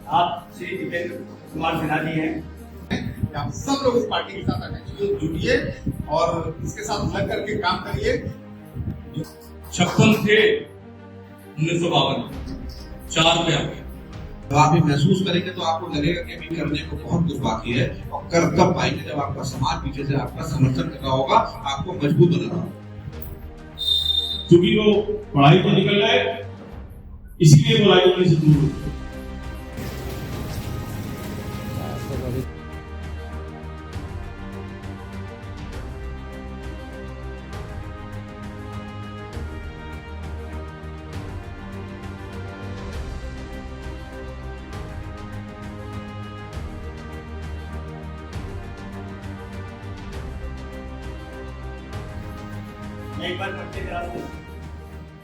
आप श्री दीपेंद्र कुमार सिन्हा जी हैं। आप सब लोग इस पार्टी के साथ जुड़िए और इसके साथ लग करके काम करिए। 56 थे 1952 4 पे आ गए। जब आप ये महसूस करेंगे तो आपको लगेगा कि अभी करने को बहुत कुछ बाकी है, और कर तब पाएंगे जब आपका समाज पीछे से आपका समर्थन कर रहा होगा, आपको मजबूत होना होगा। क्योंकि वो पढ़ाई तो निकल गए, इसीलिए वो राजनीति से दूर हो गए। मैं एक बार परिचय करा दूं।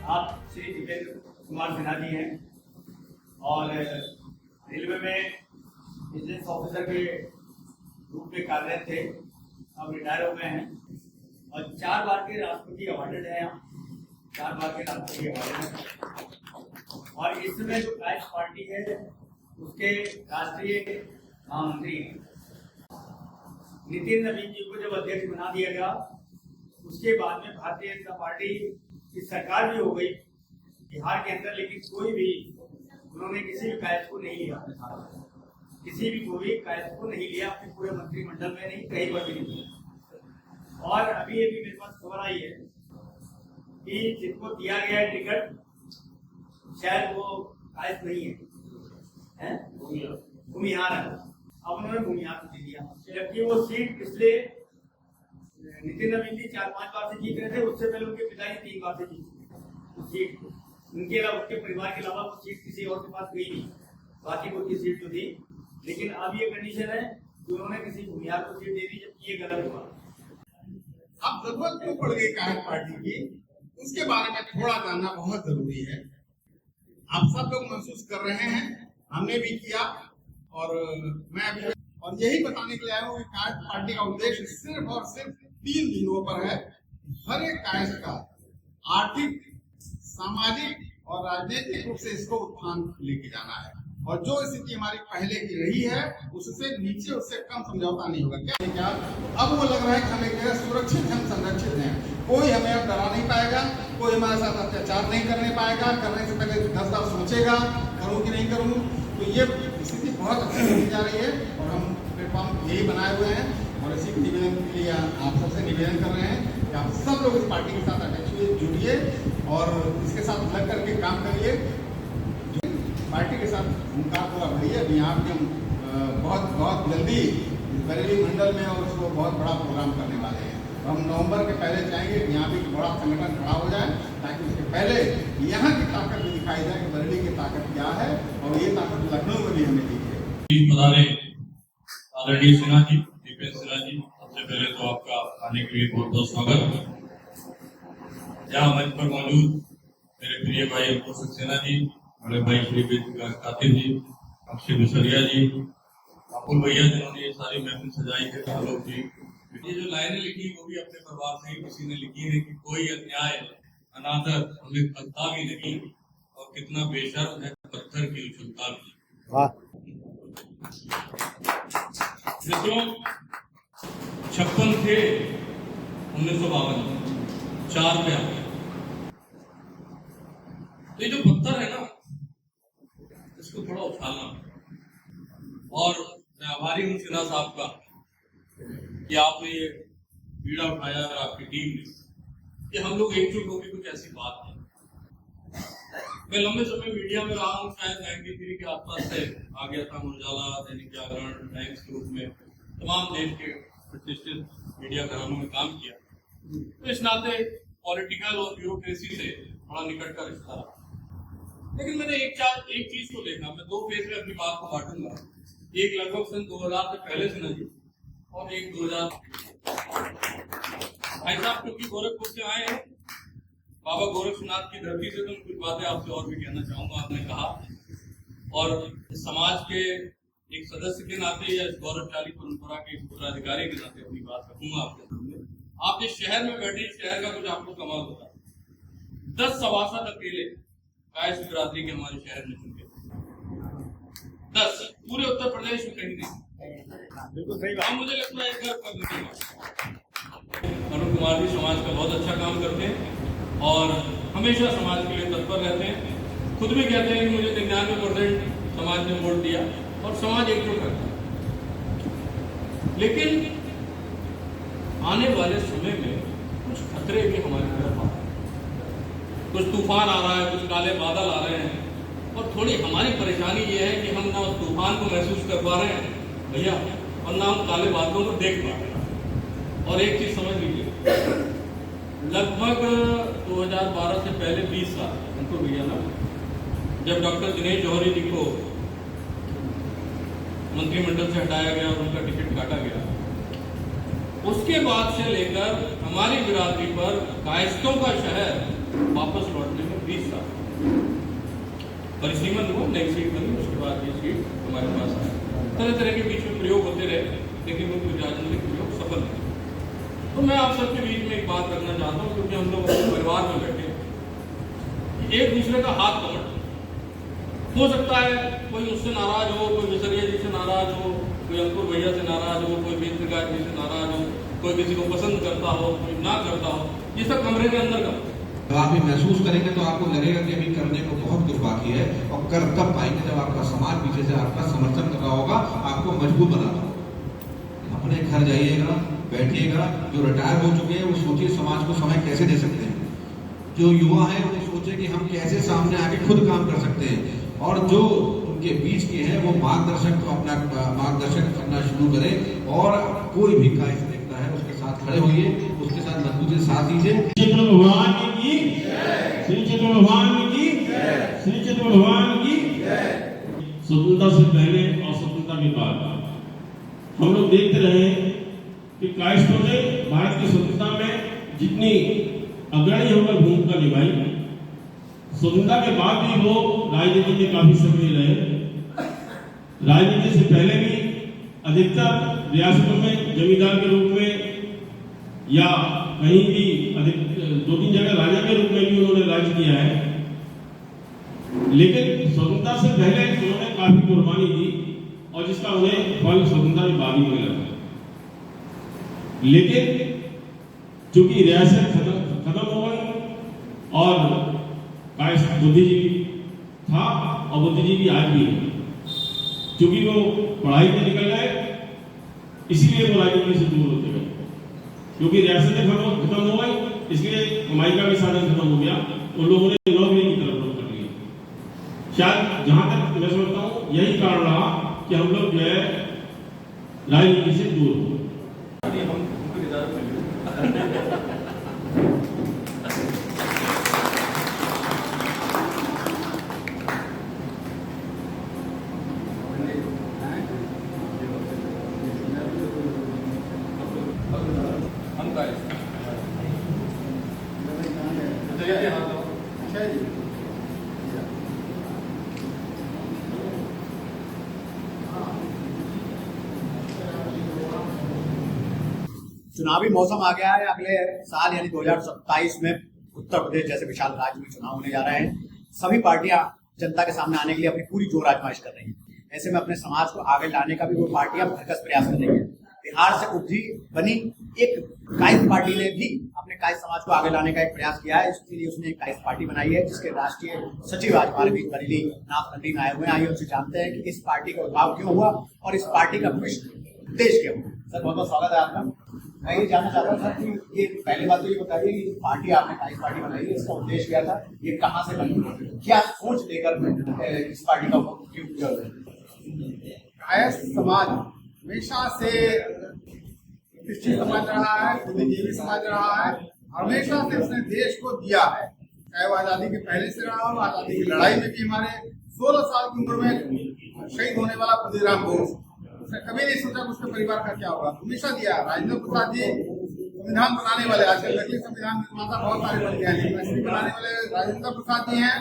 आप श्री दीपेंद्र कुमार सिन्हा जी हैं और रेलवे में बिजनेस ऑफिसर के रूप में कार्यरत थे, अब रिटायर हो गए हैं और 4 बार के राष्ट्रपति अवार्डेड हैं। आप 4 बार के राष्ट्रपति अवार्डेड हैं और इस समय जो कांग्रेस पार्टी है उसके राष्ट्रीय महामंत्री हैं। नितिन नवीन जी को जब अध्यक्ष बना दिया गया, उसके बाद में भारतीय जनता पार्टी की सरकार भी हो गई बिहार के अंदर, लेकिन कोई भी उन्होंने किसी भी कायद को नहीं लिया अपने साथ, किसी भी कोई कायद को नहीं लिया अपने पूरे मंत्रिमंडल में, नहीं कहीं पर भी नहीं लिया। और अभी मेरे पास खबर आई है कि जिनको दिया गया है टिकट शायद वो कायद नहीं है, भूमिहार है। अब उन्होंने भूमिहार को दे दिया, जबकि वो सीट पिछले नितिन नवीन जी 4-5 बार से जीत रहे थे। उससे पहले उनके पिताजी 3 बार से जीत सीट, उनके अलावा उनके परिवार के अलावा वो सीट किसी और के पास गई नहीं, बाकी उनकी सीट जो थी। लेकिन अब ये कंडीशन है कि उन्होंने किसी भूमिहार को सीट दे दी, जबकि ये गलत हुआ। अब जरूरत क्यों पड़ गई कांग्रेस पार्टी की, उसके बारे में थोड़ा जानना बहुत जरूरी है। आप सब लोग महसूस कर रहे हैं, हमने भी किया और मैं अभी और यही बताने के लिए आया हूँ कि कांग्रेस पार्टी का उद्देश्य सिर्फ और सिर्फ 3 बिंदुओं पर है। हर एक कांग्रेस का आर्थिक, सामाजिक और राजनीतिक रूप से इसको उत्थान लेके जाना है, और जो स्थिति हमारी पहले की रही है उससे नीचे, उससे कम समझौता नहीं होगा। क्या अब वो लग रहा है कि हम एक जगह सुरक्षित, हम संरक्षित हैं, कोई हमें अब डरा नहीं पाएगा, कोई हमारे साथ अत्याचार नहीं करने पाएगा। करने से पहले 10 बार सोचेगा करूँ कि नहीं करूँ। तो ये स्थिति बहुत अच्छी होती जा रही है और हम प्लेटफॉर्म यही बनाए हुए हैं और इसी निवेदन के लिए आप सबसे निवेदन कर रहे हैं कि आप सब लोग इस पार्टी के साथ जुड़िए और इसके साथ लग करके काम करिए। पार्टी के साथ उनका पूरा बढ़िए। अभी यहाँ पे हम बहुत जल्दी बरेली मंडल में और उसको बहुत बड़ा प्रोग्राम करने वाले हैं। तो हम नवंबर के पहले चाहेंगे कि यहाँ भी बड़ा संगठन खड़ा हो जाए, ताकि उसके पहले यहाँ की ताकत भी दिखाई जाए कि बरेली की ताकत क्या है, और ये ताकत लखनऊ में भी हमें दिखे। आदरणीय सिन्हा जी, दीपेंद्र सिन्हा जी, सबसे पहले तो आपका आने के लिए बहुत बहुत स्वागत। यहाँ मंच पर मौजूद मेरे प्रिय भाई अंकुर सक्सेना जी, बड़े भाई श्री कातिल जी, अक्षय बिसरिया जी, अपुल भैया जिन्होंने ये सारी महफिल सजाई है, आलोक जी। ये जो लाइनें लिखी वो भी अपने परिवार से ही किसी ने लिखी है कि कोई अन्याय अनादर हमें खलता भी नहीं, और कितना बेशर्म है पत्थर की उछलता भी। मित्रों, 56 थे 1952 4 पे आ गए। तो ये जो पत्थर है ना, इसको थोड़ा उछालना। और मैं आभारी हूँ सिन्हा साहब का कि आपने ये बीड़ा उठाया और आपकी टीम ने कि हम लोग एकजुट होकर कुछ ऐसी बात है। मैं लंबे समय मीडिया में रहा हूँ, शायद 93 के आसपास से आ गया था। उजाला, दैनिक जागरण, टाइम्स के रूप में तमाम देश के प्रतिष्ठित मीडिया घरानों में काम किया, तो इस नाते पॉलिटिकल और ब्यूरोक्रेसी से बड़ा निकट का रिश्ता रहा। लेकिन मैंने एक चीज को देखा, मैं 2 फेज में अपनी बात को बांटूंगा। एक लगभग सन 2000 से पहले से नहीं, और एक 2000। भाई साहब क्योंकि गोरखपुर से आए हैं, बाबा गोरक्षनाथ की धरती से, तो कुछ बातें आपसे और भी कहना चाहूंगा। आपने कहा, और समाज के एक सदस्य के नाते या इस गौरवशाली परंपरा के उत्तराधिकारी के नाते अपनी बात रखूंगा आपके सामने। आप जिस शहर में बैठे, शहर का कुछ आपको कमाल होता है। 10 सभासद अकेले कायस्थ बिरादरी के हमारे शहर में चुनके, 10 पूरे उत्तर प्रदेश में कहीं नहीं। बिल्कुल सही हाँ, मुझे लगता है गर्व करने की बात। अरुण कुमार जी समाज का बहुत अच्छा काम करते हैं और हमेशा समाज के लिए तत्पर रहते हैं। खुद भी कहते हैं कि मुझे 99% समाज ने वोट दिया और समाज एकजुट रहता है। लेकिन आने वाले समय में कुछ खतरे भी हमारी तरफ आ रहे हैं, कुछ तूफान आ रहा है, कुछ काले बादल आ रहे हैं और थोड़ी हमारी परेशानी ये है कि हम ना उस तूफान को महसूस कर पा रहे हैं भैया और ना हम काले बादलों को देख पा रहे हैं। और एक चीज समझ लीजिए, लगभग 2012 से पहले 20 साल उनको भैया ना, जब डॉक्टर दिनेश जौहरी जी को मंत्रिमंडल से हटाया गया और उनका टिकट काटा गया, उसके बाद से लेकर हमारी बिरादरी पर कायस्तों का शहर वापस लौटने में 20 साल परिसीमन हुआ, नई सीट बनी, उसके बाद ये सीट हमारे पास आई। तरह तरह के बीच में प्रयोग होते रहे लेकिन वो कोई राजनीतिक प्रयोग सफल नहीं। तो मैं आप सबके बीच में एक बात रखना चाहता हूँ, क्योंकि हम लोग अपने परिवार में बैठे हैं, एक दूसरे का हाथ पकड़, हो सकता है कोई मुझसे नाराज हो, कोई मिसरिया जी से नाराज हो, कोई अंकुर भैया से नाराज हो, कोई वेद प्रकाश जी से नाराज हो, कोई किसी को पसंद करता हो, कोई ना करता हो, ये सब कमरे के अंदर का। जब आप ये महसूस करेंगे तो आपको लगेगा कि अभी करने को बहुत कुछ बाकी है और कर तब पाएंगे जब आपका समाज पीछे से आपका समर्थन कर रहा होगा, आपको मजबूत बना रहा होगा। अपने घर जाइएगा, बैठिएगा, जो रिटायर हो चुके हैं वो सोचिए समाज को समय कैसे दे सकते हैं, जो युवा है वो सोचे कि हम कैसे सामने आके खुद काम कर सकते हैं, और जो उनके बीच के हैं वो मार्गदर्शक अपना मार्गदर्शन करना शुरू करें और कोई भी कार्य देखता है उसके साथ खड़े होइए, उसके साथ मजबूती से साथ दीजिए। चित्र भगवान की, श्री चित्र भगवान की, श्री चित्र भगवान की। स्वतंत्रता से पहले और स्वतंत्रता के बाद हम लोग देखते रहे कि कायस्थों ने भारत की स्वतंत्रता में जितनी अग्रणी होकर भूमिका निभाई, स्वतंत्रता के बाद भी वो राजनीति में काफी सक्रिय रहे। राजनीति से पहले भी अधिकतर रियासतों में जमींदार के रूप में या कहीं भी अधिक 2-3 जगह राजा के रूप में भी उन्होंने राज किया है। लेकिन स्वतंत्रता से पहले उन्होंने काफी कुर्बानी दी और जिसका उन्हें फल स्वतंत्रता के बाद ही मिला था। लेकिन चूंकि रियासत खत्म हो गई और बुद्धिजीवी था और बुद्धिजीवी आज भी है, क्योंकि वो पढ़ाई में निकल गए इसीलिए वो राजनीति से दूर होते गए, क्योंकि रियासतें खत्म हो गई इसलिए कमाई का भी साधन खत्म हो गया, उन लोगों ने नौकरी की तरफ रुख कर लिया। शायद जहां तक मैं समझता हूँ यही कारण रहा कि हम लोग जो है राजनीति से दूर हो। चुनावी मौसम आ गया है। अगले साल यानी 2027 में उत्तर प्रदेश जैसे विशाल राज्य में चुनाव होने जा रहे हैं। सभी पार्टियां जनता के सामने आने के लिए अपनी पूरी जोर आजमाइश कर रही हैं। ऐसे में अपने समाज को आगे लाने का भी वो पार्टियां भरकस प्रयास कर रही हैं। बिहार से उभरी बनी एक कायस्थ पार्टी ने भी अपने कायस्थ समाज को आगे लाने का एक प्रयास किया है। इसके लिए उसने एक कायस्थ पार्टी बनाई है, जिसके राष्ट्रीय सचिव आज हमारे बीच बरेली नाथ मंडी में आए हुए हैं। आइए उनसे जानते हैं कि इस पार्टी का उद्भव क्यों हुआ और इस पार्टी का भविष्य उद्देश्य क्या हुआ। सर बहुत बहुत स्वागत है आपका। मैं ये जानना चाहता हूँ सर कि ये पहली बात तो ये बताइए कि पार्टी आपने कायस्थ पार्टी बनाई है, इसका उद्देश्य क्या था, ये कहाँ से बनी, क्या सोच लेकर इस पार्टी का क्यों किया? कायस्थ समाज हमेशा से प्रतिष्ठित समाज रहा है, बुद्धिजीवी समाज रहा है, हमेशा से उसने देश को दिया है, चाहे वो आजादी के पहले से रहा हो। आजादी की लड़ाई में भी हमारे 16 साल की उम्र में शहीद होने वाला खुदीराम बोस, उसने कभी नहीं सोचा कि उसके परिवार का क्या होगा, हमेशा दिया। राजेंद्र प्रसाद जी संविधान बनाने वाले, आजकल नकली संविधान निर्माता बहुत सारे बन गए हैं, लेकिन असली बनाने वाले राजेंद्र प्रसाद जी हैं।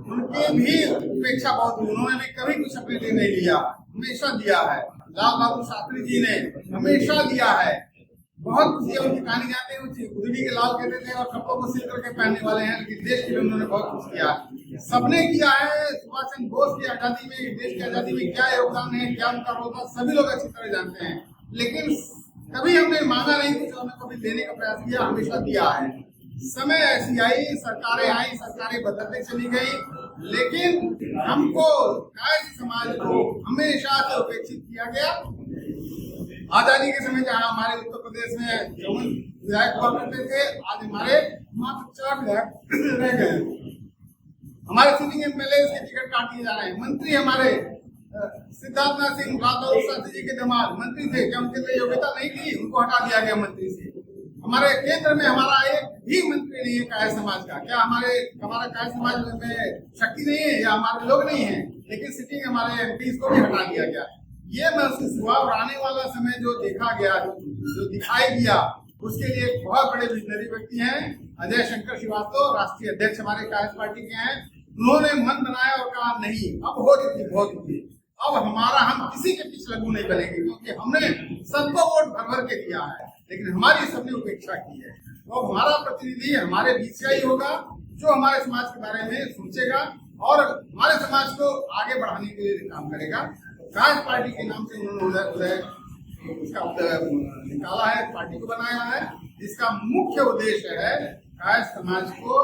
उनकी भी उपेक्षा बहुत, उन्होंने भी कभी कुछ अपने लिए नहीं लिया, हमेशा दिया है। लाल बहादुर शास्त्री जी ने हमेशा दिया है। बहुत कुछ उनकी कहानी जानते हैं, उद्योगी के लाल कहते थे और कपड़ों को सिल करके पहनने वाले हैं, लेकिन देश के लिए उन्होंने बहुत कुछ किया। सबने किया है। सुभाष चंद्र बोस की आजादी में, देश की आजादी में क्या योगदान है, क्या उनका रोल था, सभी लोग अच्छी तरह जानते हैं। लेकिन कभी हमने मांगा नहीं, कुछ हमने कभी देने का प्रयास किया, हमेशा दिया है। समय ऐसी आई, सरकारें आई, सरकारें बदलते चली गई, लेकिन हमको कायस्थ समाज को हमेशा से उपेक्षित किया गया। आजादी के समय जहाँ हमारे उत्तर प्रदेश में 54 विधायक हुआ करते थे, आज हमारे मात्र 4 विधायक रह गए। हमारे सिटिंग एमएलए के टिकट काट दिए जा रहे हैं। मंत्री हमारे सिद्धार्थनाथ सिंह राठौर शास्त्री जी के दामाद मंत्री थे, क्या उनके लिए योग्यता नहीं थी? उनको हटा दिया गया मंत्री से। हमारे केंद्र में हमारा एक भी मंत्री नहीं है कायस्थ समाज का। क्या हमारा कायस्थ समाज में शक्ति नहीं है या हमारे लोग नहीं है? लेकिन सिटिंग हमारे एमपी को भी हटा दिया गया। ये महसूस हुआ और आने वाला समय जो देखा गया, जो दिखाई दिया, उसके लिए एक बहुत बड़े विजनरी व्यक्ति हैं अजय शंकर श्रीवास्तव, राष्ट्रीय अध्यक्ष हमारे कायस्थ पार्टी के हैं। उन्होंने मन बनाया और कहा नहीं, अब हो चुकी, बहुत हुई, अब हम किसी के पीछे लगू नहीं बनेंगे, क्योंकि हमने सबको वोट भर भर के दिया है, लेकिन हमारी सबने उपेक्षा की है। तो हमारा प्रतिनिधि हमारे बीच का ही होगा, जो हमारे समाज के बारे में सोचेगा और हमारे समाज को आगे बढ़ाने के लिए काम करेगा। कायस्थ पार्टी के नाम से उन्होंने निकाला है, पार्टी को बनाया है, जिसका मुख्य उद्देश्य है कायस्थ समाज को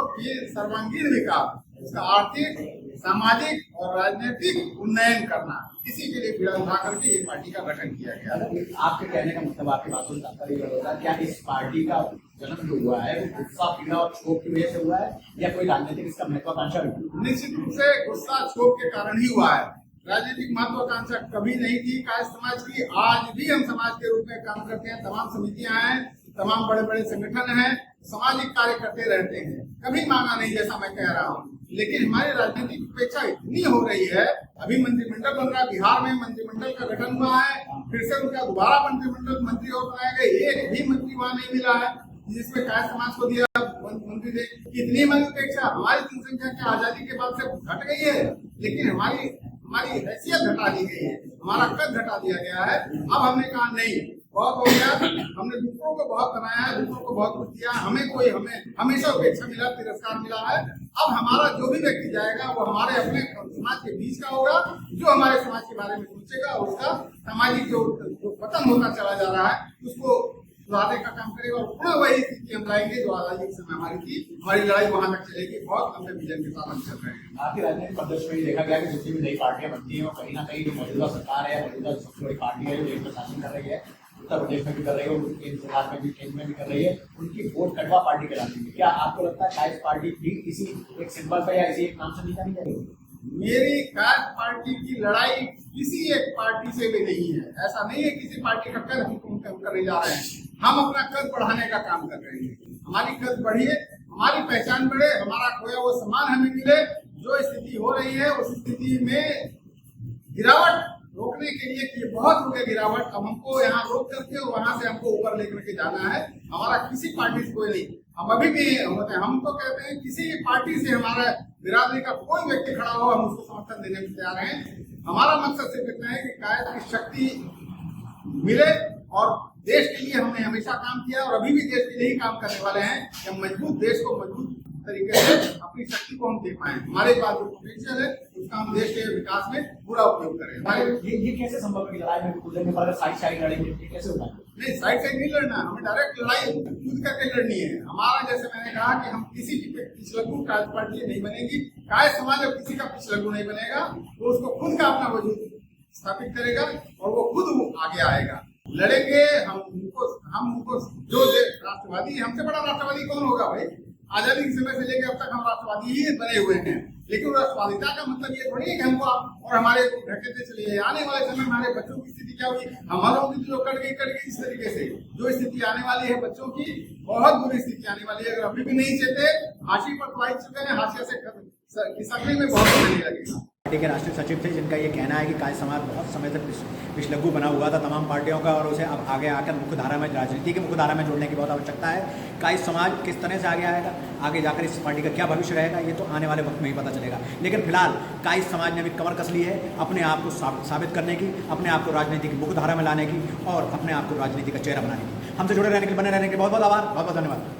सर्वांगीण विकास, उसका आर्थिक, सामाजिक और राजनीतिक उन्नयन करना। इसी के लिए पीड़ा उठा करके ये पार्टी का गठन किया गया। आपके कहने का मतलब, आपकी बातों से तात्पर्य होगा, क्या इस पार्टी का जन्म जो हुआ है वो गुस्सा, पीड़ा और क्षोभ की वजह से हुआ है या कोई राजनीतिक इसका महत्वाकांक्षा? निश्चित रूप से गुस्सा, क्षोभ के कारण ही हुआ है। राजनीतिक महत्वाकांक्षा कभी नहीं थी कायस्थ समाज की। आज भी हम समाज के रूप में काम करते हैं, तमाम समितियां हैं, तमाम बड़े बड़े संगठन हैं, सामाजिक कार्य करते रहते हैं। कभी मांगा नहीं, जैसा मैं कह रहा हूँ। लेकिन हमारी राजनीतिक उपेक्षा इतनी हो रही है, अभी मंत्रिमंडल बन रहा है, बिहार में मंत्रिमंडल का गठन हुआ है, फिर से उनका दोबारा मंत्रिमंडल मंत्री और बनाए गए, एक भी मंत्री वहां नहीं मिला है जिसमें कायस्थ समाज को दिया मंत्री थे। इतनी हमारी उपेक्षा, हमारी जनसंख्या क्या आजादी के बाद से घट गई है, लेकिन हमारी हैसियत घटा दी गई है, हमारा कद घटा दिया गया है। अब हमने कहा नहीं, बहुत हो गया, हमने दूसरों को बहुत बनाया है, दूसरों को बहुत कुछ दिया, हमें हमेशा उपेक्षा मिला, तिरस्कार मिला है। अब हमारा जो भी व्यक्ति जाएगा वो हमारे अपने समाज के बीच का होगा, जो हमारे समाज के बारे में सोचेगा, उसका सामाजिक जो पतन होता चला जा रहा है उसको सुधारने का काम करेगा और पुनः वही स्थिति हम लाएंगे जो आजादी के समय हमारी थी। हमारी लड़ाई वहां तक चलेगी। बहुत लंबे विजन के साथ हम चल रहे हैं। आपकी राजनीतिक परिदृश्य में देखा गया कि जितनी भी नई पार्टियां बनती हैं वो कहीं ना कहीं जो मौजूदा सरकार है, मौजूदा सबसे बड़ी पार्टी है जो देश में शासन कर रही है, उत्तर प्रदेश में भी कर रही है, केंद्र सरकार में भी, केंद्र में भी कर रही है, उनकी वोट कटवा पार्टी कहलाती है। क्या आपको लगता है कायस्थ पार्टी भी इसी एक सिंबल पर या इसी एक नाम से नहीं जानी चाहिए? मेरी कायस्थ पार्टी की लड़ाई किसी एक पार्टी से भी नहीं है। ऐसा नहीं है किसी पार्टी का कद हम कम करने जा रहे हैं, हम अपना कद बढ़ाने का काम कर रहे हैं। हमारी कद बढ़िए, हमारी पहचान बढ़े, हमारा खोया वो सम्मान हमें मिले। जो स्थिति हो रही है उस स्थिति में गिरावट रोकने के लिए कि बहुत हो गया गिरावट, अब हमको यहाँ रोक करके वहां से हमको ऊपर लेकर के जाना है। हमारा किसी पार्टी से कोई नहीं, हम अभी भी होते हैं, हम तो कहते हैं किसी पार्टी से हमारा बिरादरी का कोई व्यक्ति खड़ा हो, हम उसको समर्थन देने में तैयार हैं। हमारा मकसद सिर्फ इतना है कि कायस्थ की शक्ति मिले और देश के लिए हमने हमेशा काम किया और अभी भी देश के लिए ही काम करने वाले हैं कि हम मजबूत देश को मजबूत तरीके से अपनी शक्ति को हम दे पाए। हमारे पास जो पोटेंशियल है उसका हम देश के विकास में पूरा उपयोग करें। ये कैसे संभव है कि लड़ाई में कूदने पर साइड लड़ेंगे, ये कैसे होगा? नहीं, साइड नहीं लड़ना, हमें डायरेक्ट लड़ाई कूद करके लड़नी है। हमारा जैसे मैंने कहा कि हम किसी की पिछलग्गू कायस्थ पार्टी नहीं बनेगी। कायस्थ समाज अब किसी का पिछलग्गू नहीं बनेगा, वो उसको खुद का अपना वजूद स्थापित करेगा और वो खुद आगे आएगा। लड़ेंगे हम उनको जो राष्ट्रवादी, हमसे बड़ा राष्ट्रवादी कौन होगा भाई? आजादी के समय से लेकर अब तक हम राष्ट्रवादी ही बने हुए हैं। लेकिन राष्ट्रवादिता का मतलब ये थोड़ी है कि हमको और हमारे ढकेलते चलिए। आने वाले समय में हमारे बच्चों की स्थिति क्या हुई, हमारों की जो कट गई इस तरीके से जो स्थिति आने वाली है बच्चों की, बहुत बुरी स्थिति आने वाली है। अगर अभी भी नहीं चलते, हाशिए पर तो आ चुके हैं, हाशिए से खिसकने में बहुत समय नहीं लगेगा। पार्टी के राष्ट्रीय सचिव थे जिनका ये कहना है कि कायस्थ समाज बहुत समय तक पिछलग्गू बना हुआ था तमाम पार्टियों का और उसे अब आगे आकर मुख्य धारा में, राजनीति की मुख्य धारा में जोड़ने की बहुत आवश्यकता है। कायस्थ समाज किस तरह से आगे आएगा, आगे जाकर इस पार्टी का क्या भविष्य रहेगा, ये तो आने वाले वक्त में ही पता चलेगा। लेकिन फिलहाल कायस्थ समाज ने भी कमर कस ली है अपने आप को साबित करने की, अपने आप को राजनीति की मुख्य धारा में लाने की और अपने आप को राजनीति का चेहरा बनाने की। हमसे जुड़े रहने के लिए, बने रहने के लिए बहुत बहुत आभार, बहुत बहुत धन्यवाद।